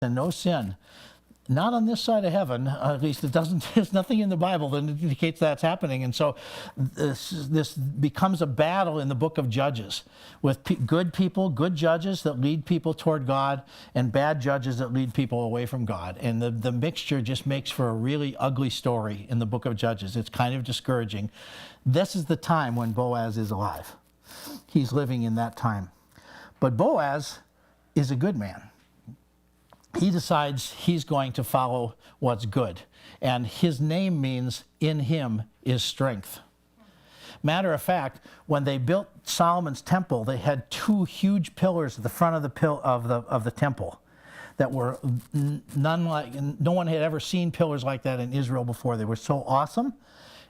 and no sin. Not on this side of heaven, at least it doesn't, there's nothing in the Bible that indicates that's happening. And so this becomes a battle in the book of Judges with good people, good judges that lead people toward God, and bad judges that lead people away from God. And the mixture just makes for a really ugly story in the book of Judges. It's kind of discouraging. This is the time when Boaz is alive. He's living in that time. But Boaz is a good man. He decides he's going to follow what's good. And his name means, in him is strength. Matter of fact, when they built Solomon's temple, they had two huge pillars at the front of the temple that were no one had ever seen pillars like that in Israel before. They were so awesome.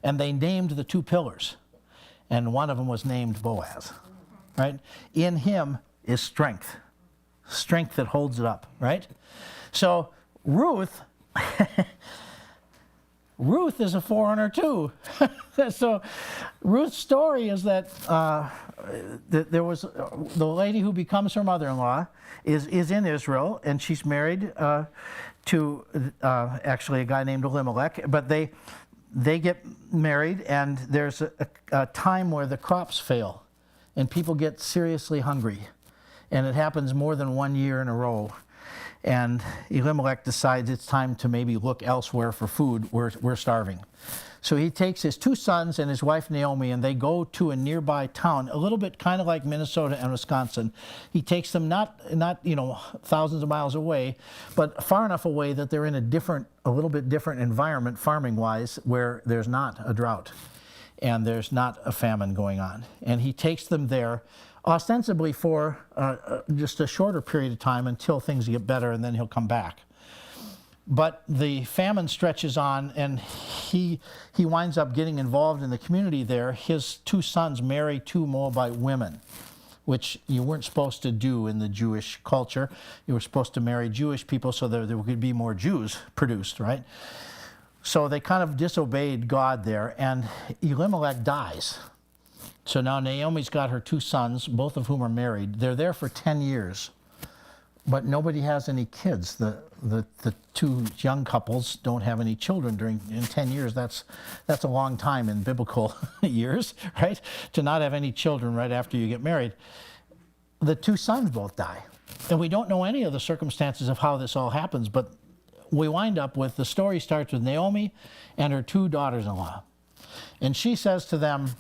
And they named the two pillars. And one of them was named Boaz. Right? In him is strength. Strength that holds it up, right? So Ruth, Ruth is a foreigner too. So Ruth's story is that there was the lady who becomes her mother-in-law is in Israel, and she's married to actually a guy named Elimelech. But they get married, and there's a time where the crops fail, and people get seriously hungry. And it happens more than 1 year in a row. And Elimelech decides it's time to maybe look elsewhere for food. We're starving. So he takes his two sons and his wife Naomi, and they go to a nearby town, a little bit kind of like Minnesota and Wisconsin. He takes them not thousands of miles away, but far enough away that they're in a little bit different environment farming-wise, where there's not a drought and there's not a famine going on. And he takes them there ostensibly for just a shorter period of time until things get better, and then he'll come back. But the famine stretches on, and he winds up getting involved in the community there. His two sons marry two Moabite women, which you weren't supposed to do in the Jewish culture. You were supposed to marry Jewish people so there could be more Jews produced, right? So they kind of disobeyed God there, and Elimelech dies. So now Naomi's got her two sons, both of whom are married. They're there for 10 years, but nobody has any kids. The two young couples don't have any children in 10 years. That's a long time in biblical years, right? To not have any children right after you get married. The two sons both die. And we don't know any of the circumstances of how this all happens, but we wind up with, the story starts with Naomi and her two daughters-in-law. And she says to them,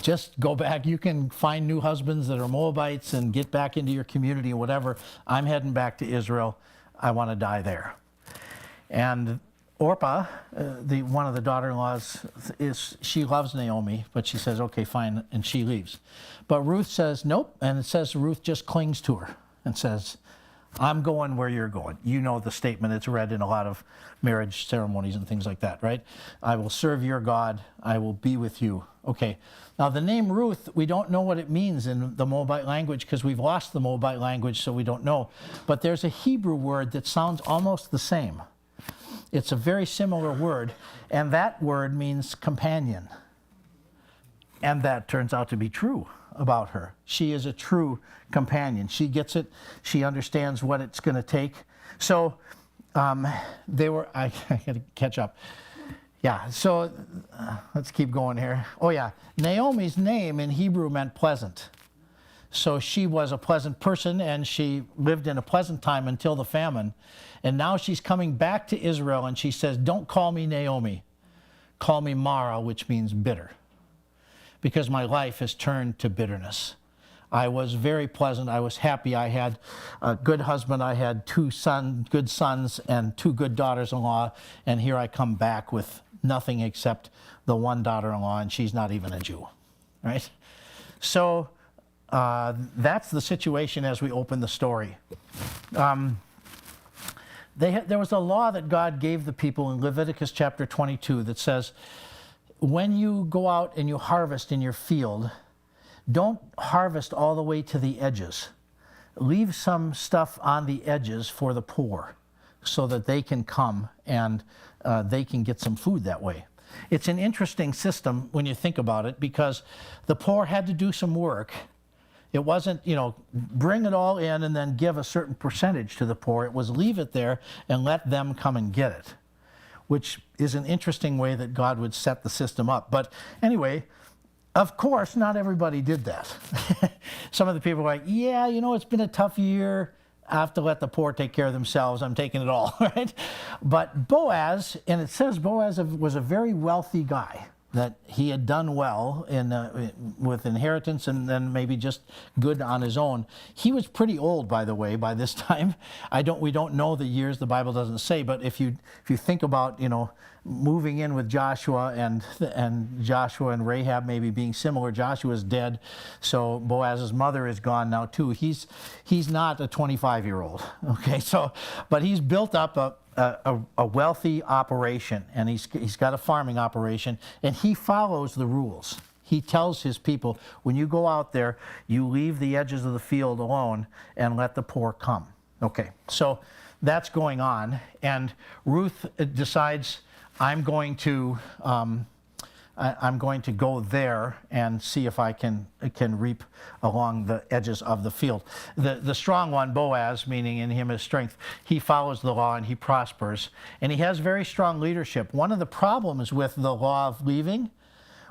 just go back. You can find new husbands that are Moabites and get back into your community or whatever. I'm heading back to Israel. I want to die there. And Orpah, one of the daughter-in-laws, she loves Naomi, but she says, okay, fine, and she leaves. But Ruth says, nope, and it says Ruth just clings to her and says, I'm going where you're going. You know the statement. It's read in a lot of marriage ceremonies and things like that, right? I will serve your God. I will be with you. Okay. Now, the name Ruth, we don't know what it means in the Moabite language because we've lost the Moabite language, so we don't know. But there's a Hebrew word that sounds almost the same. It's a very similar word, and that word means companion. And that turns out to be true about her. She is a true companion. She gets it. She understands what it's going to take. So I got to catch up. Yeah, so let's keep going here. Oh yeah, Naomi's name in Hebrew meant pleasant. So she was a pleasant person, and she lived in a pleasant time until the famine. And now she's coming back to Israel, and she says, don't call me Naomi. Call me Mara, which means bitter. Because my life has turned to bitterness. I was very pleasant. I was happy. I had a good husband. I had good sons and two good daughters-in-law. And here I come back with nothing except the one daughter-in-law, and she's not even a Jew, right? So that's the situation as we open the story. There was a law that God gave the people in Leviticus chapter 22 that says, when you go out and you harvest in your field, don't harvest all the way to the edges. Leave some stuff on the edges for the poor so that they can come and they can get some food that way. It's an interesting system when you think about it, because the poor had to do some work It wasn't, bring it all in and then give a certain percentage to the poor. It was leave it there and let them come and get it, which is an interesting way that God would set the system up. But anyway, of course, not everybody did that. Some of the people were like, yeah, it's been a tough year. I have to let the poor take care of themselves. I'm taking it all, right? But Boaz, and it says Boaz was a very wealthy guy, that he had done well with inheritance and then maybe just good on his own. He was pretty old, by the way, by this time. We don't know the years, the Bible doesn't say, but if you think about, moving in with Joshua and Joshua and Rahab maybe being similar, Joshua's dead, so Boaz's mother is gone now too. He's not a 25-year-old, okay? But he's built up a wealthy operation, and he's got a farming operation, and he follows the rules. He tells his people, when you go out there, you leave the edges of the field alone and let the poor come. Okay, so that's going on, and Ruth decides, I'm going to go there and see if I can reap along the edges of the field. The strong one, Boaz, meaning in him is strength, he follows the law and he prospers. And he has very strong leadership. One of the problems with the law of leaving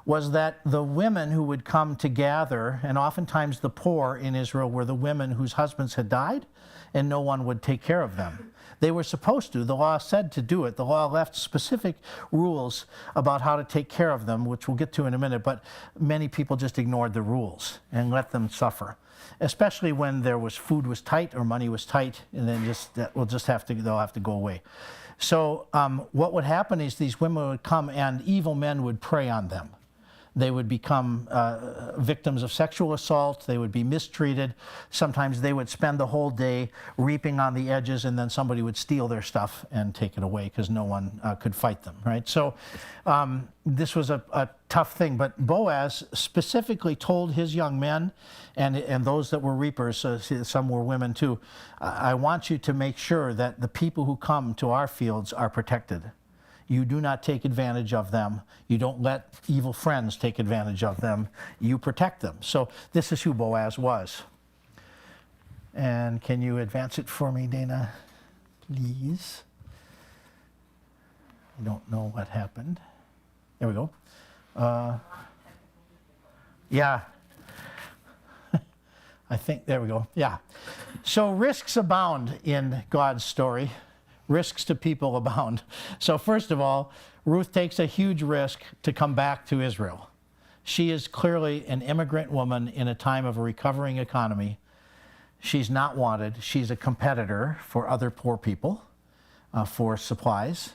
was that the women who would come to gather, and oftentimes the poor in Israel were the women whose husbands had died, and no one would take care of them. They were supposed to. The law said to do it. The law left specific rules about how to take care of them, which we'll get to in a minute, but many people just ignored the rules and let them suffer, especially when food was tight or money was tight, and then they'll have to go away. So what would happen is these women would come and evil men would prey on them. They would become victims of sexual assault. They would be mistreated. Sometimes they would spend the whole day reaping on the edges, and then somebody would steal their stuff and take it away because no one could fight them, right? So this was a tough thing. But Boaz specifically told his young men and those that were reapers, some were women too, I want you to make sure that the people who come to our fields are protected. You do not take advantage of them. You don't let evil friends take advantage of them. You protect them. So this is who Boaz was. And can you advance it for me, Dana, please? I don't know what happened. There we go. Yeah. I think, there we go. Yeah. So risks abound in God's story. Risks to people abound. So first of all, Ruth takes a huge risk to come back to Israel. She is clearly an immigrant woman in a time of a recovering economy. She's not wanted. She's a competitor for other poor people for supplies.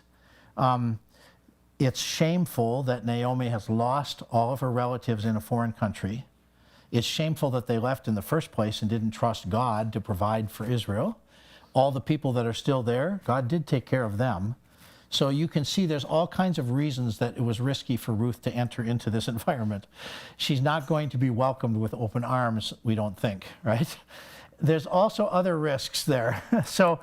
It's shameful that Naomi has lost all of her relatives in a foreign country. It's shameful that they left in the first place and didn't trust God to provide for Israel. All the people that are still there, God did take care of them. So you can see there's all kinds of reasons that it was risky for Ruth to enter into this environment. She's not going to be welcomed with open arms, we don't think, right? There's also other risks there. So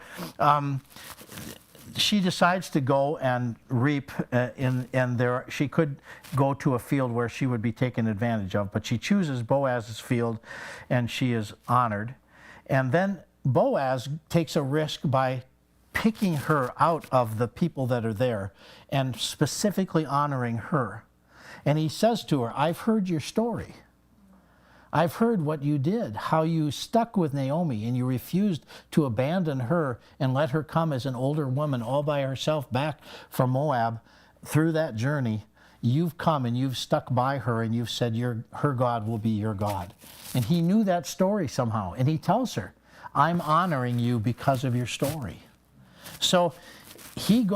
she decides to go and reap, she could go to a field where she would be taken advantage of, but she chooses Boaz's field and she is honored. And then Boaz takes a risk by picking her out of the people that are there and specifically honoring her. And he says to her, I've heard your story. I've heard what you did, how you stuck with Naomi and you refused to abandon her and let her come as an older woman all by herself back from Moab through that journey. You've come and you've stuck by her and you've said her God will be your God. And he knew that story somehow. And he tells her, I'm honoring you because of your story. So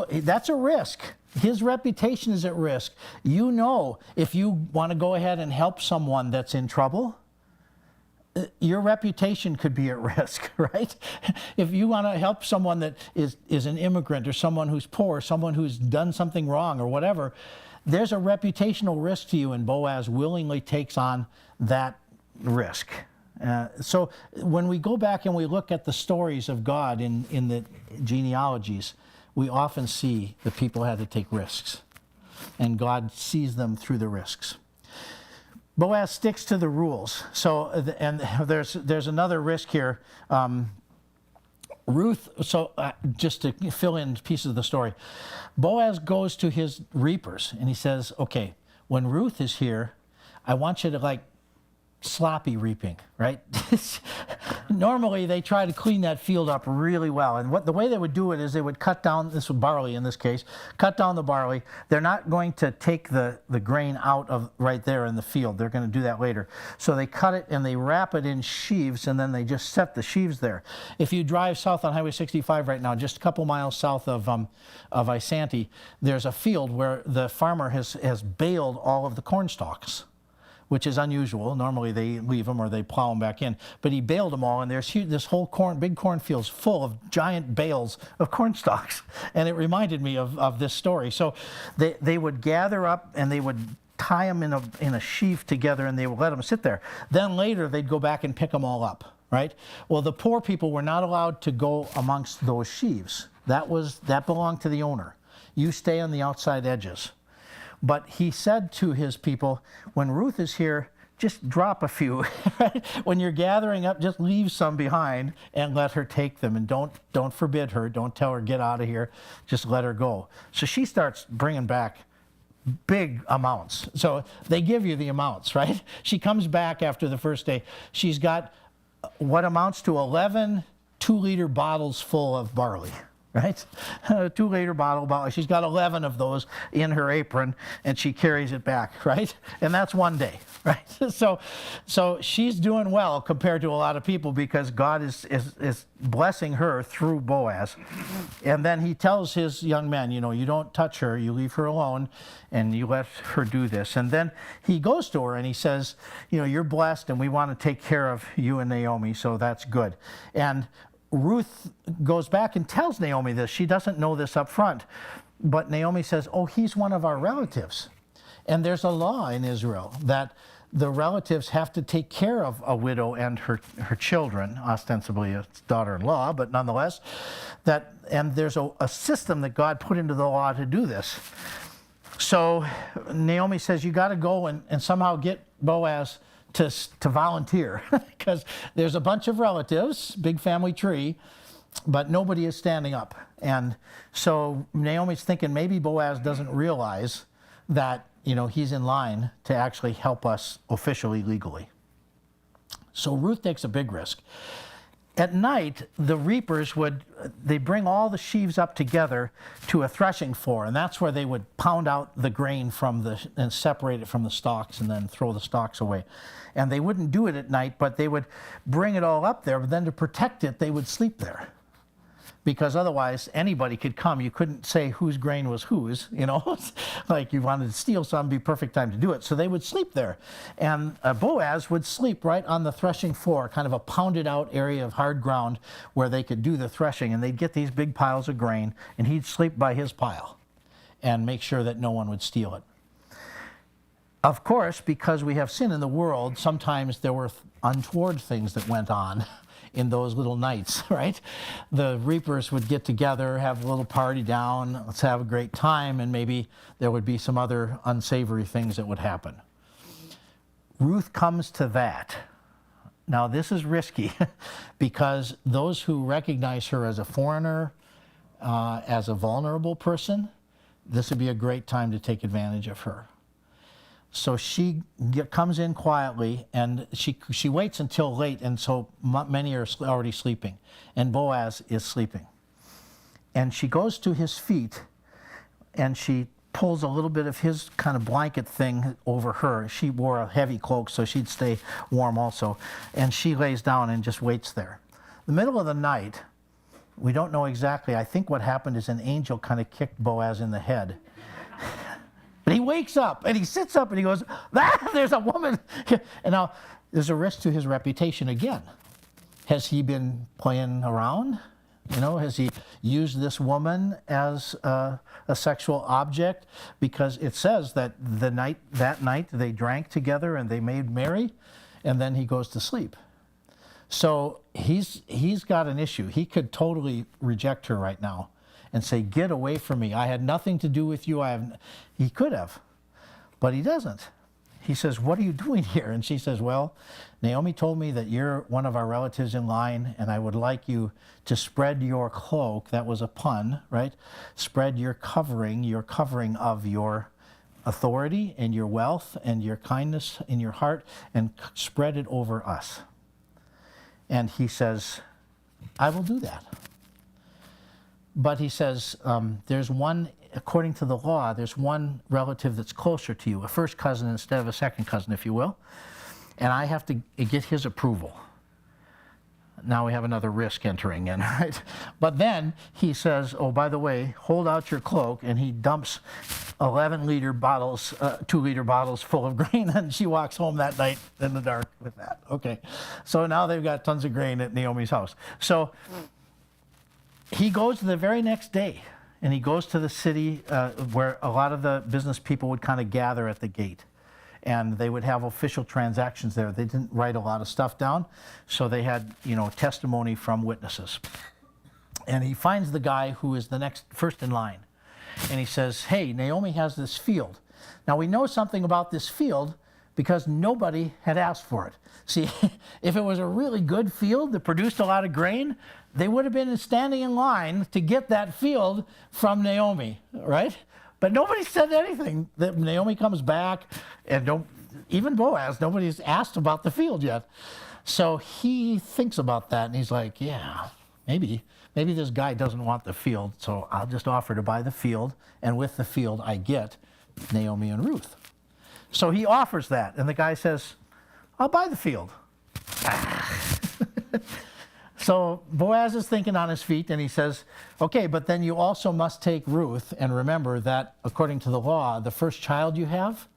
that's a risk. His reputation is at risk. You know, if you want to go ahead and help someone that's in trouble, your reputation could be at risk, right? If you want to help someone that is an immigrant or someone who's poor, someone who's done something wrong or whatever, there's a reputational risk to you, and Boaz willingly takes on that risk. So when we go back and we look at the stories of God in the genealogies, we often see the people had to take risks, and God sees them through the risks. Boaz sticks to the rules. So, and there's another risk here. Ruth, just to fill in pieces of the story, Boaz goes to his reapers and he says, okay, when Ruth is here, I want you to like sloppy reaping, right? Normally they try to clean that field up really well. And the way they would do it is they would cut down, this was barley in this case, cut down the barley. They're not going to take the grain out of right there in the field. They're going to do that later. So they cut it and they wrap it in sheaves and then they just set the sheaves there. If you drive south on Highway 65 right now, just a couple miles south of Isanti, there's a field where the farmer has baled all of the corn stalks, which is unusual. Normally they leave them or they plow them back in. But he baled them all, and there's this whole big cornfield's full of giant bales of corn stalks. And it reminded me of this story. So they would gather up and they would tie them in a sheaf together and they would let them sit there. Then later they'd go back and pick them all up, right? Well, the poor people were not allowed to go amongst those sheaves. That belonged to the owner. You stay on the outside edges. But he said to his people, when Ruth is here, just drop a few. Right? When you're gathering up, just leave some behind and let her take them. And don't forbid her. Don't tell her, get out of here. Just let her go. So she starts bringing back big amounts. So they give you the amounts, right? She comes back after the first day. She's got what amounts to 11 2-liter bottles full of barley. Right? A 2-liter bottle. She's got 11 of those in her apron, and she carries it back, right? And that's one day, right? So she's doing well compared to a lot of people because God is blessing her through Boaz. And then he tells his young men, you don't touch her, you leave her alone, and you let her do this. And then he goes to her and he says, you're blessed, and we want to take care of you and Naomi, so that's good. And Ruth goes back and tells Naomi this. She doesn't know this up front. But Naomi says, oh, he's one of our relatives. And there's a law in Israel that the relatives have to take care of a widow and her children, ostensibly a daughter-in-law, but nonetheless. And there's a system that God put into the law to do this. So Naomi says, you got to go and somehow get Boaz to volunteer because there's a bunch of relatives, big family tree, but nobody is standing up. And so Naomi's thinking maybe Boaz doesn't realize that, he's in line to actually help us officially, legally. So Ruth takes a big risk. At night, the reapers they bring all the sheaves up together to a threshing floor, and that's where they would pound out the grain and separate it from the stalks and then throw the stalks away. And they wouldn't do it at night, but they would bring it all up there, but then to protect it, they would sleep there. Because otherwise, anybody could come. You couldn't say whose grain was whose, like you wanted to steal some, be perfect time to do it. So they would sleep there. And Boaz would sleep right on the threshing floor, kind of a pounded out area of hard ground where they could do the threshing. And they'd get these big piles of grain, and he'd sleep by his pile and make sure that no one would steal it. Of course, because we have sin in the world, sometimes there were untoward things that went on in those little nights, right? The reapers would get together, have a little party down, let's have a great time, and maybe there would be some other unsavory things that would happen. Ruth comes to that. Now, this is risky because those who recognize her as a foreigner, as a vulnerable person, this would be a great time to take advantage of her. So she comes in quietly, and she waits until late, and so many are already sleeping, and Boaz is sleeping. And she goes to his feet, and she pulls a little bit of his kind of blanket thing over her. She wore a heavy cloak, so she'd stay warm also. And she lays down and just waits there. The middle of the night, we don't know exactly. I think what happened is an angel kind of kicked Boaz in the head. And he wakes up, and he sits up, and he goes, there's a woman. And now, there's a risk to his reputation again. Has he been playing around? Has he used this woman as a sexual object? Because it says that that night they drank together and they made merry, and then he goes to sleep. So he's got an issue. He could totally reject her right now and say, get away from me. I had nothing to do with you. He could have, but he doesn't. he says, what are you doing here? And she says, well, Naomi told me that you're one of our relatives in line, and I would like you to spread your cloak. That was a pun, right? Spread your covering of your authority and your wealth and your kindness in your heart, and spread it over us. And he says, I will do that. But he says, there's one, according to the law, there's one relative that's closer to you, a first cousin instead of a second cousin, if you will. And I have to get his approval. Now we have another risk entering in, right? But then he says, oh, by the way, hold out your cloak, and he dumps 11-liter bottles, 2-liter bottles full of grain, and she walks home that night in the dark with that. Okay, so now they've got tons of grain at Naomi's house. So he goes the very next day, and he goes to the city where a lot of the business people would kind of gather at the gate. And they would have official transactions there. They didn't write a lot of stuff down, so they had, testimony from witnesses. And he finds the guy who is the first in line. And he says, hey, Naomi has this field. Now we know something about this field because nobody had asked for it. See, if it was a really good field that produced a lot of grain, they would have been standing in line to get that field from Naomi, right? But nobody said anything. Naomi comes back, and even Boaz, nobody's asked about the field yet. So he thinks about that, and he's like, yeah, maybe this guy doesn't want the field, so I'll just offer to buy the field, and with the field I get Naomi and Ruth. So he offers that, and the guy says, I'll buy the field. So Boaz is thinking on his feet, and he says, okay, but then you also must take Ruth, and remember that according to the law, the first child you have,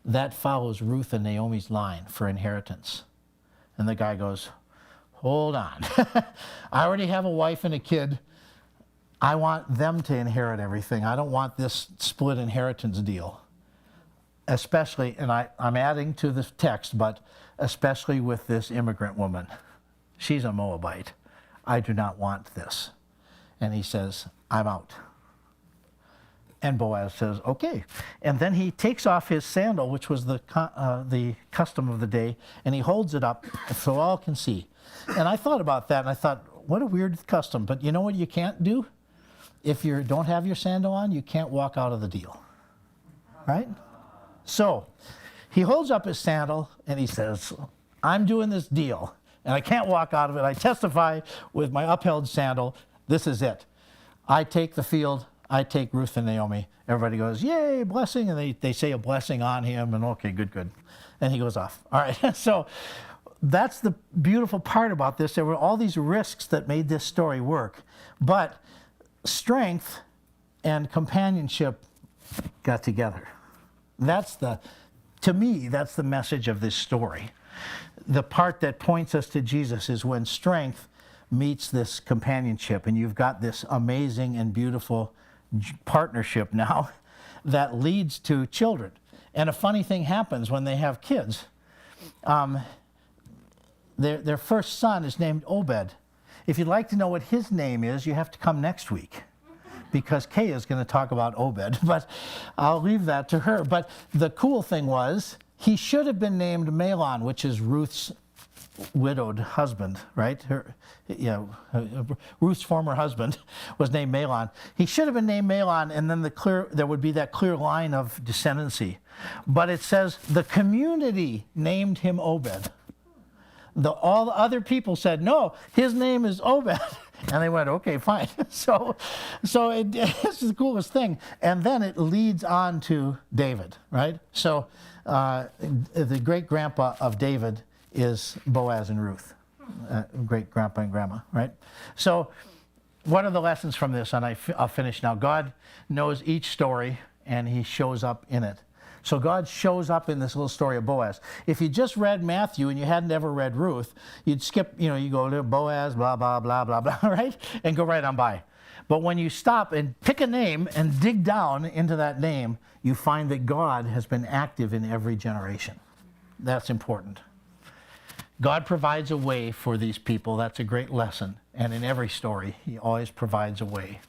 that follows Ruth and Naomi's line for inheritance. And the guy goes, hold on. I already have a wife and a kid. I want them to inherit everything. I don't want this split inheritance deal. Especially, and I'm adding to the text, but especially with this immigrant woman. She's a Moabite. I do not want this. And he says, I'm out. And Boaz says, okay. And then he takes off his sandal, which was the custom of the day, and he holds it up so all can see. And I thought about that, and I thought, what a weird custom. But you know what you can't do? If you don't have your sandal on, you can't walk out of the deal. Right? So he holds up his sandal, and he says, I'm doing this deal. And I can't walk out of it. I testify with my upheld sandal. This is it. I take the field. I take Ruth and Naomi. Everybody goes, yay, blessing. And they say a blessing on him. And okay, good. And he goes off. All right. So that's the beautiful part about this. There were all these risks that made this story work. But strength and companionship got together. To me, that's the message of this story. The part that points us to Jesus is when strength meets this companionship, and you've got this amazing and beautiful partnership now that leads to children. And a funny thing happens when they have kids. Their first son is named Obed. If you'd like to know what his name is, you have to come next week, because Kay is going to talk about Obed, but I'll leave that to her. But the cool thing was, he should have been named Mahlon, which is Ruth's widowed husband, right? Ruth's former husband was named Mahlon. He should have been named Mahlon, and then there would be that clear line of descendancy. But it says the community named him Obed. All the other people said, no, his name is Obed. And they went, okay, fine. So it's the coolest thing. And then it leads on to David, right? So the great-grandpa of David is Boaz and Ruth, great-grandpa and grandma, right? So what are the lessons from this? And I'll finish now. God knows each story, and he shows up in it. So God shows up in this little story of Boaz. If you just read Matthew and you hadn't ever read Ruth, you'd skip, you go to Boaz, blah, blah, blah, blah, blah, right? And go right on by. But when you stop and pick a name and dig down into that name, you find that God has been active in every generation. That's important. God provides a way for these people. That's a great lesson. And in every story, he always provides a way.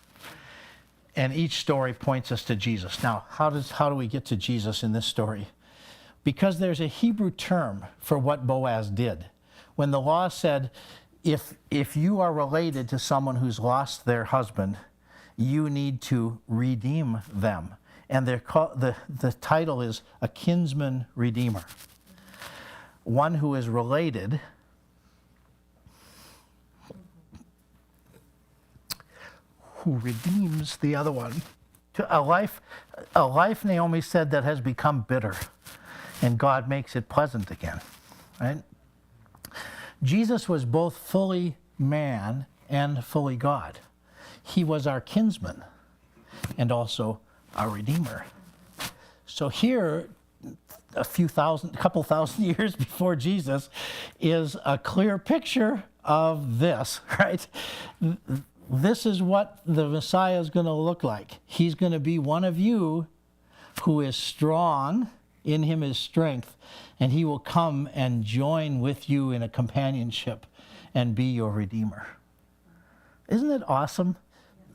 And each story points us to Jesus. Now, how do we get to Jesus in this story? because there's a Hebrew term for what Boaz did. When the law said, if you are related to someone who's lost their husband, you need to redeem them. And the title is a kinsman redeemer. One who is related who redeems the other one to a life, Naomi said, that has become bitter, and God makes it pleasant again, right? Jesus was both fully man and fully God. He was our kinsman and also our redeemer. So here, a couple thousand years before Jesus, is a clear picture of this, right? This is what the Messiah is going to look like. He's going to be one of you who is strong, in him is strength, and he will come and join with you in a companionship and be your redeemer. Isn't it awesome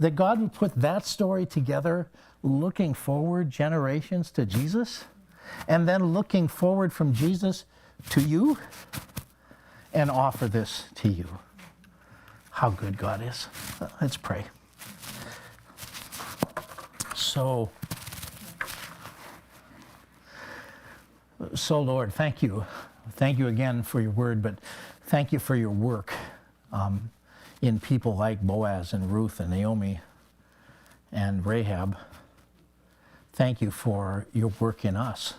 that God would put that story together, looking forward generations to Jesus, and then looking forward from Jesus to you, and offer this to you? How good God is. Let's pray. So Lord, thank you. Thank you again for your word, but thank you for your work in people like Boaz and Ruth and Naomi and Rahab. Thank you for your work in us.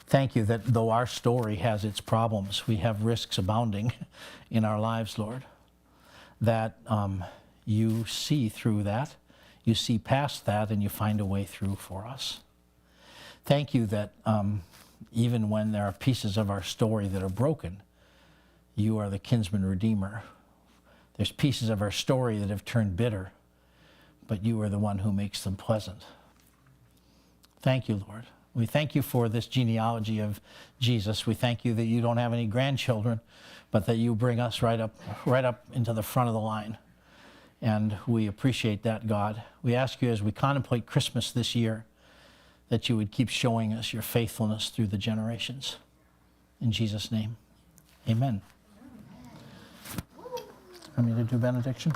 Thank you that though our story has its problems, we have risks abounding in our lives, Lord, that you see through that, you see past that, and you find a way through for us. Thank you that even when there are pieces of our story that are broken, you are the kinsman redeemer. There's pieces of our story that have turned bitter, but you are the one who makes them pleasant. Thank you, Lord. We thank you for this genealogy of Jesus. We thank you that you don't have any grandchildren, but that you bring us right up into the front of the line. And we appreciate that, God. We ask you as we contemplate Christmas this year, that you would keep showing us your faithfulness through the generations. In Jesus' name, amen. Want me to do benediction?